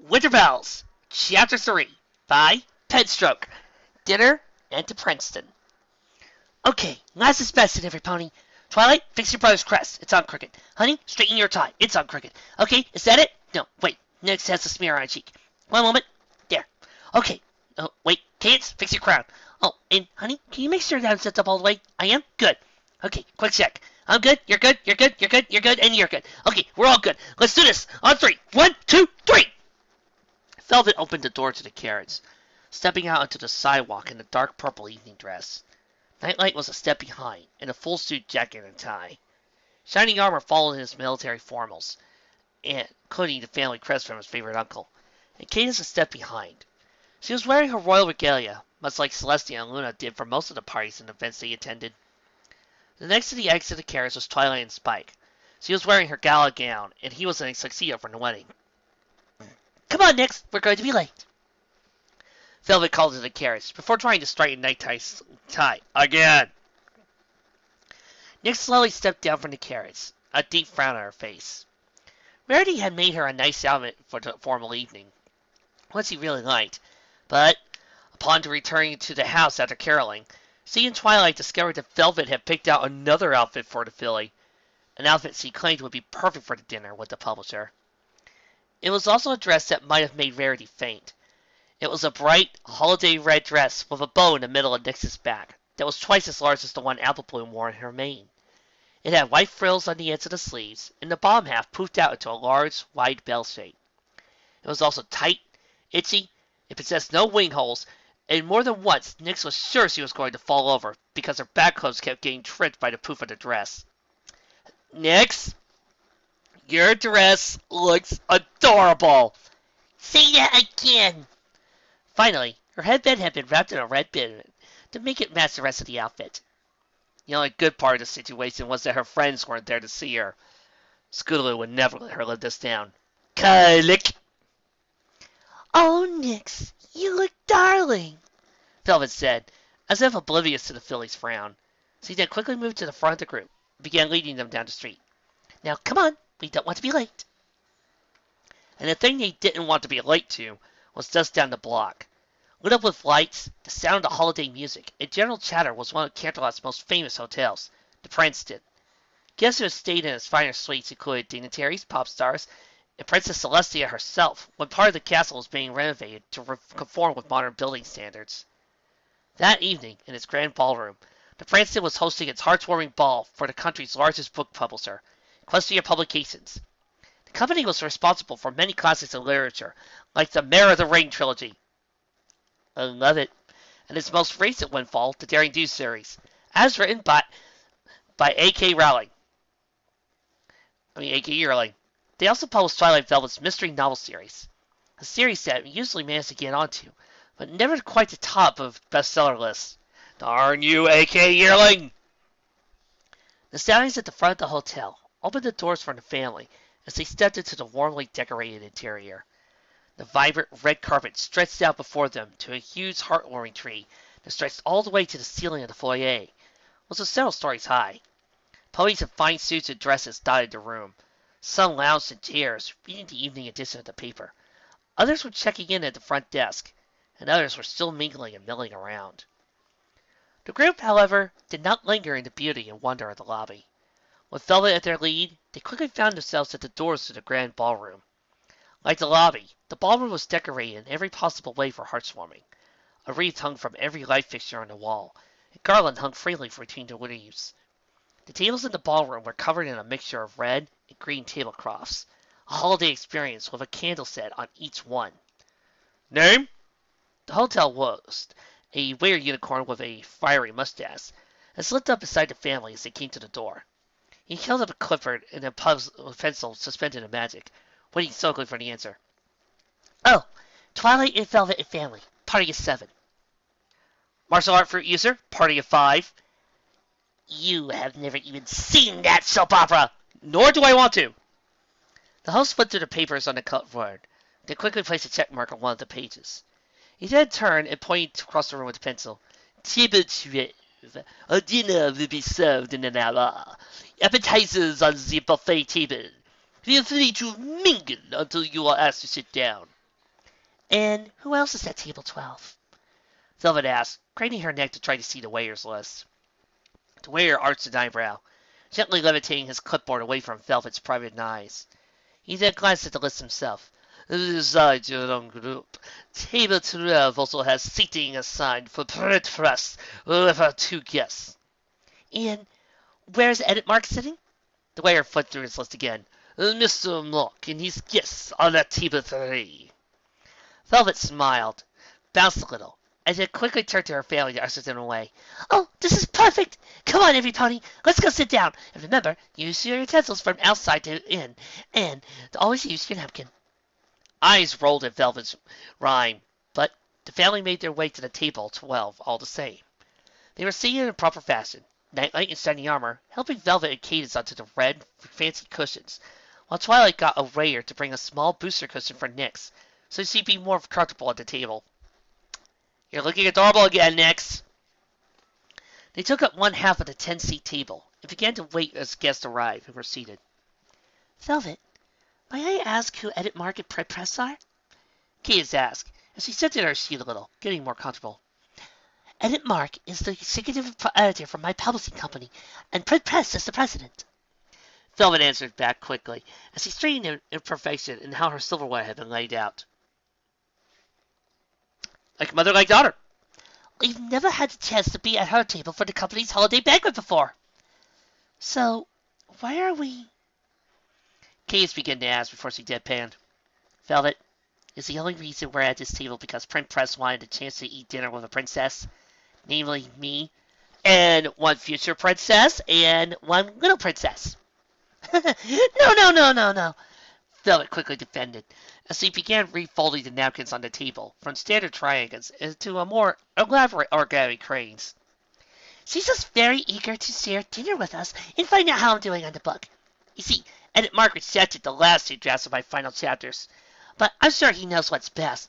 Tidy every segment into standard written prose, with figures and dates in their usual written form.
Winter Bells, Chapter 3, by Penstroke. Dinner and to Princeton. Okay, last is best in every pony. Twilight, fix your brother's crest. It's on crooked. Honey, straighten your tie. It's on crooked. Okay, is that it? No, wait. Next has a smear on her cheek. One moment. There. Okay. Oh, wait. Cadence, fix your crown. Oh, and honey, can you make sure that I'm set up all the way? I am? Good. Okay, quick check. I'm good, you're good, you're good, you're good, you're good, and you're good. Okay, we're all good. Let's do this. On 3. 1, 2, 3. Velvet opened the door to the carriage, stepping out onto the sidewalk in a dark purple evening dress. Nightlight was a step behind, in a full suit jacket and tie. Shining armor followed in his military formals, including the family crest from his favorite uncle, and Cadence a step behind. She was wearing her royal regalia, much like Celestia and Luna did for most of the parties and events they attended. The next to the exit of the carriage was Twilight and Spike. She was wearing her gala gown, and he was in a tuxedo from the wedding. Come on, Nix, we're going to be late. Velvet called to the carriage, before trying to straighten Nighttie's tie again. Nix slowly stepped down from the carriage, a deep frown on her face. Rarity had made her a nice outfit for the formal evening, one she really liked, but upon returning to the house after caroling, she and Twilight discovered that Velvet had picked out another outfit for the filly, an outfit she claimed would be perfect for the dinner with the publisher. It was also a dress that might have made Rarity faint. It was a bright, holiday red dress with a bow in the middle of Nix's back that was twice as large as the one Apple Bloom wore in her mane. It had white frills on the ends of the sleeves, and the bottom half poofed out into a large, wide bell shape. It was also tight, itchy, it possessed no wing holes, and more than once Nix was sure she was going to fall over because her back clothes kept getting tripped by the poof of the dress. Nix, your dress looks adorable. Say that again. Finally, her headband had been wrapped in a red ribbon to make it match the rest of the outfit. The only good part of the situation was that her friends weren't there to see her. Scootaloo would never let her live this down. Click! Oh, Nix, you look darling, Velvet said, as if oblivious to the filly's frown. She then quickly moved to the front of the group and began leading them down the street. Now, come on, we don't want to be late. And the thing they didn't want to be late to was just down the block. Lit up with lights, the sound of holiday music, and general chatter was one of Canterlot's most famous hotels, the Princeton. Guests who had stayed in its finer suites included dignitaries, pop stars, and Princess Celestia herself, when part of the castle was being renovated to conform with modern building standards. That evening, in its grand ballroom, the Princeton was hosting its heartwarming ball for the country's largest book publisher, Equestria Publications. The company was responsible for many classics of literature, like the Mare of the Ring trilogy. I love it. And its most recent windfall, the Daring Do series, as written by A.K. Rowling. A.K. Yearling. They also published Twilight Velvet's mystery novel series, a series that usually managed to get onto, but never quite the top of bestseller lists. Darn you, A.K. Yearling! The stallions at the front of the hotel opened the doors for the family as they stepped into the warmly decorated interior. The vibrant red carpet stretched out before them to a huge heartwarming tree that stretched all the way to the ceiling of the foyer, which was several stories high. Ponies in fine suits and dresses dotted the room. Some lounged in chairs, reading the evening edition of the paper. Others were checking in at the front desk, and others were still mingling and milling around. The group, however, did not linger in the beauty and wonder of the lobby. With Velvet at their lead, they quickly found themselves at the doors to the grand ballroom. Like the lobby, the ballroom was decorated in every possible way for heartwarming. A wreath hung from every light fixture on the wall, and garland hung freely between the leaves. The tables in the ballroom were covered in a mixture of red and green tablecloths, a holiday experience with a candle set on each one. Name? The hotel host, a weird unicorn with a fiery mustache, and slipped up beside the family as they came to the door. He held up a clipboard and a pencil suspended in magic, waiting sulkily for the answer. Oh, Twilight and Velvet and family, party of 7. Martial art fruit user, party of 5. You have never even seen that soap opera! Nor do I want to! The host flipped through the papers on the clipboard, then quickly placed a check mark on one of the pages. He then turned and pointed across the room with a pencil. Table 12. A dinner will be served in an hour. Appetizers on the buffet table. Feel free to mingle until you are asked to sit down. And who else is at table 12? Velvet asked, craning her neck to try to see the waiter's list. The waiter arched an eyebrow, gently levitating his clipboard away from Velvet's private eyes. He then glanced at the list himself. Besides your own group, table 12 also has seating assigned for breakfast with our 2 guests. And where's Edit Mark sitting? The waiter flipped through his list again. Mr. Mark and his guests are at table 3. Velvet smiled, bounced a little, and then quickly turned to her family to usher them away. Oh, this is perfect! Come on, everybody, let's go sit down. And remember, use your utensils from outside to in, and always use your napkin. Eyes rolled at Velvet's rhyme, but the family made their way to the table 12 all the same. They were seated in proper fashion, Nightlight in shining armor, helping Velvet and Cadence onto the red, fancy cushions, while Twilight got a waiter to bring a small booster cushion for Nyx, so she'd be more comfortable at the table. You're looking adorable again, Nyx. They took up one half of the 10-seat table and began to wait as guests arrived and were seated. Velvet, may I ask who Edit Mark and Pred Press are? Cadence asked, as she shifted her seat a little, getting more comfortable. Edit Mark is the executive editor for my publishing company, and Pred Press is the president. Velvet answered back quickly, as she straightened an imperfection in how her silverware had been laid out. Like mother, like daughter. We've never had the chance to be at her table for the company's holiday banquet before. So, why are we... Cadence began to ask before she deadpanned. Velvet, is the only reason we're at this table because Pred Press wanted a chance to eat dinner with a princess, namely me, and one future princess, and one little princess. No. Velvet quickly defended, as he began refolding the napkins on the table from standard triangles into a more elaborate origami cranes. She's just very eager to share dinner with us and find out how I'm doing on the book. You see, Edit Mark rejected the last 2 drafts of my final chapters, but I'm sure he knows what's best.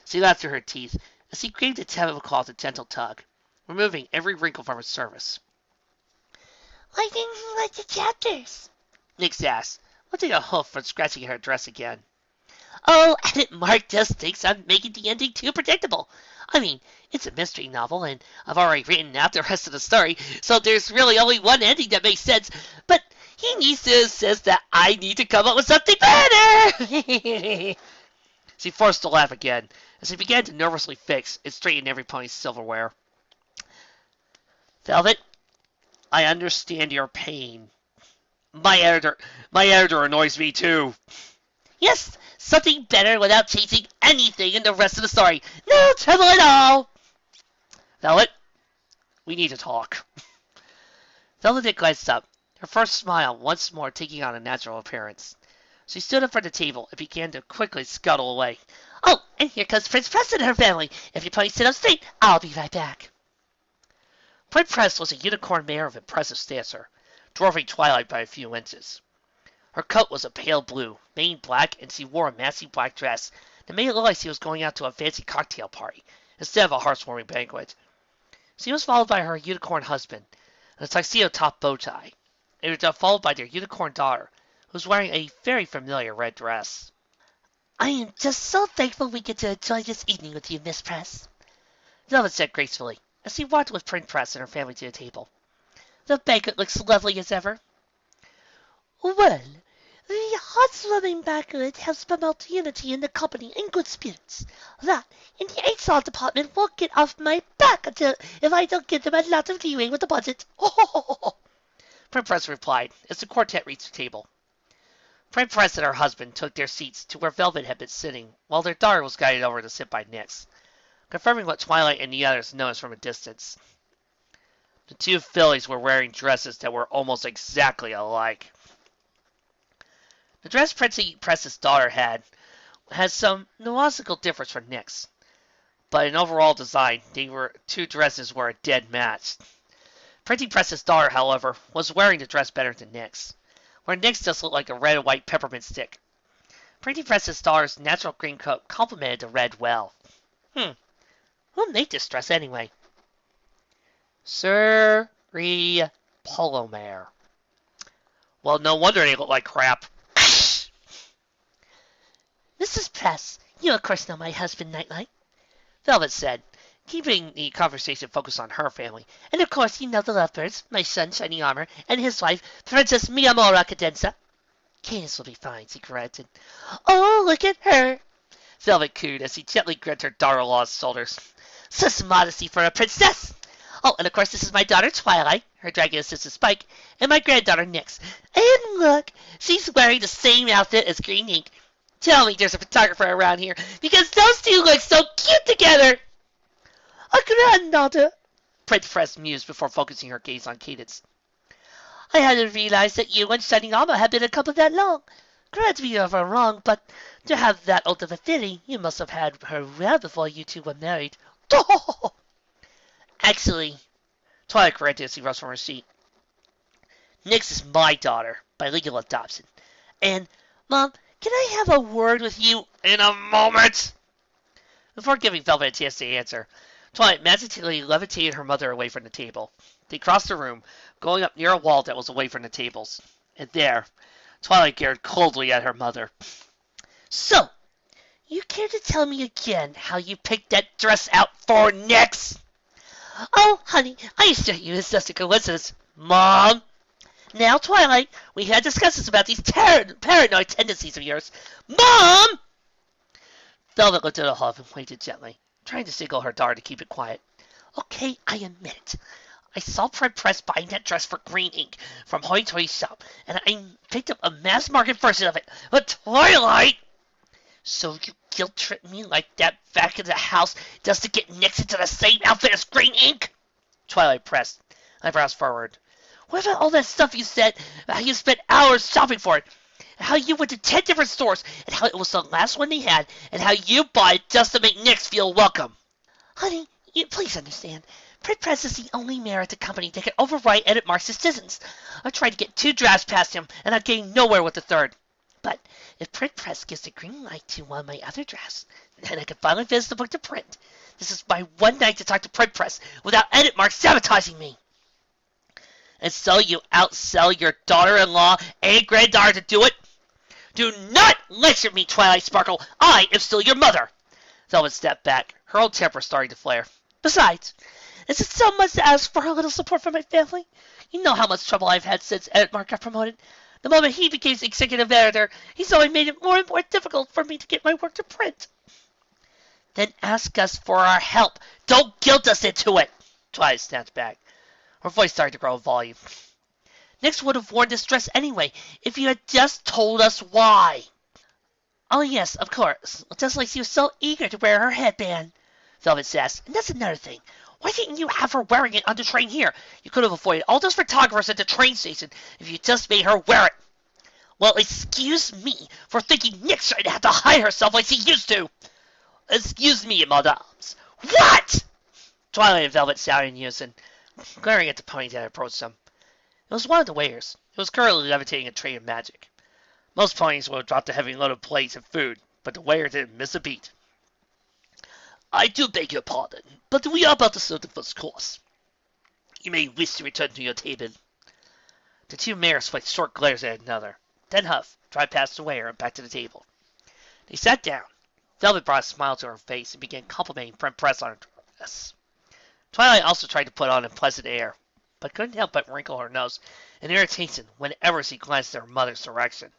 She laughed through her teeth as he gave the tablecloth a gentle tug, removing every wrinkle from his surface. Why didn't you like the chapters? Nyx asked, lifting a hoof and scratching her dress again. Oh, Edit Mark just thinks I'm making the ending too predictable. I mean, it's a mystery novel, and I've already written out the rest of the story, so there's really only one ending that makes sense, but he needs to insist that I need to come up with something better! She forced a laugh again, as he began to nervously fix and straighten every pony's silverware. Velvet, I understand your pain. My editor annoys me too. Yes, something better without changing anything in the rest of the story. No trouble at all. Velvet, we need to talk. Velvet glanced up, her first smile once more taking on a natural appearance. She stood up from the table and began to quickly scuttle away. Oh, and here comes Prince Press and her family. If you ponies sit up straight, I'll be right back. Prince Press was a unicorn mare of impressive stature, dwarfing Twilight by a few inches. Her coat was a pale blue, mane black, and she wore a massive black dress that made it look like she was going out to a fancy cocktail party, instead of a heartwarming banquet. She was followed by her unicorn husband, in a tuxedo-top bow tie, and was followed by their unicorn daughter, who was wearing a very familiar red dress. I am just so thankful we get to enjoy this evening with you, Miss Press, Velvet said gracefully, as she walked with Prince Press and her family to the table. The banquet looks lovely as ever. Well, the heartwarming banquet helps promote unity in the company and good spirits. That, in the HR department, won't get off my back if I don't give them a lot of leeway with the budget. Prince Press replied, as the quartet reached the table. Prince Press and her husband took their seats to where Velvet had been sitting, while their daughter was guided over to sit by Nyx, confirming what Twilight and the others noticed from a distance. The 2 fillies were wearing dresses that were almost exactly alike. The dress Prince Press's daughter had some nuancical difference from Nyx, but in overall design, 2 dresses were a dead match. Prince Press's daughter, however, was wearing the dress better than Nyx, where Nyx just looked like a red and white peppermint stick. Prince Press's daughter's natural green coat complemented the red well. Who made this dress anyway? Sir Polomare. Well, no wonder they look like crap. Mr. Mrs. Press, you of course know my husband, Nightlight, Velvet said, keeping the conversation focused on her family. And of course you know the Lovebirds, my son, Shining Armor, and his wife, Princess Miyamura Cadenza. Cadence will be fine, she corrected. Oh, look at her, Velvet cooed as he gently gripped her daughter-in-law's shoulders. Such modesty for a princess! Oh, and of course this is my daughter Twilight, her dragon assistant Spike, and my granddaughter Nyx. And look, she's wearing the same outfit as Green Ink. Tell me there's a photographer around here, because those two look so cute together! A granddaughter, Princess mused before focusing her gaze on Cadence. I hadn't realized that you and Shining Armor had been a couple that long. Correct me if I'm wrong, but to have that old of a filly, you must have had her well before you two were married. Actually, Twilight corrected as he rose from her seat. Nyx is my daughter, by legal adoption. And, Mom, can I have a word with you in a moment? Before giving Velvet a chance to answer, Twilight magically levitated her mother away from the table. They crossed the room, going up near a wall that was away from the tables. And there, Twilight glared coldly at her mother. So, you care to tell me again how you picked that dress out for Nyx? Oh, honey, I assure you it's just a coincidence. Mom! Now, Twilight, we had discussions about these paranoid tendencies of yours. Mom! Velvet looked at the Huff and waited gently, trying to signal her daughter to keep it quiet. Okay, I admit it. I saw Fred Press buying that dress for Green Ink from Hoy Toy's shop, and I picked up a mass-market version of it. But Twilight! So you guilt-tripped me like that back in the house just to get Nyx into the same outfit as Green Ink? Twilight pressed, eyebrows forward. What about all that stuff you said, how you spent hours shopping for it, and how you went to 10 different stores, and how it was the last one they had, and how you bought it just to make Nyx feel welcome? Honey, please understand. Print Press is the only mayor at the company that can override Edit Mark's decisions. I've tried to get 2 drafts past him, and I've gained nowhere with the 3rd. But if Print Press gives the green light to one of my other drafts, then I can finally finish the book to print. This is my one night to talk to Print Press without Edit Mark sabotaging me. And so you outsell your daughter-in-law and granddaughter to do it? Do not lecture me, Twilight Sparkle. I am still your mother. Velvet stepped back, her old temper starting to flare. Besides, is it so much to ask for a little support from my family? You know how much trouble I've had since Edit Mark got promoted. The moment he became executive editor, he's only made it more and more difficult for me to get my work to print. Then ask us for our help. Don't guilt us into it. Twilight snapped back. Her voice started to grow in volume. Nyx would have worn this dress anyway if you had just told us why. Oh yes, of course. Just like she was so eager to wear her headband, Velvet says. And that's another thing. Why didn't you have her wearing it on the train here? You could have avoided all those photographers at the train station if you just made her wear it. Well, excuse me for thinking Nyx should have to hide herself like she used to. Excuse me, madams. What? Twilight and Velvet shouted in unison, glaring at the pony that approached them. It was one of the waiters. It was currently levitating a tray of magic. Most ponies would have dropped a heavy load of plates and food, but the waiter didn't miss a beat. I do beg your pardon, but we are about to serve the first course. You may wish to return to your table. The 2 mayors flicked short glares at another. Then Huff tried past the waiter and back to the table. They sat down. Velvet brought a smile to her face and began complimenting Print Press on her dress. Twilight also tried to put on a pleasant air, but couldn't help but wrinkle her nose in irritation whenever she glanced in her mother's direction.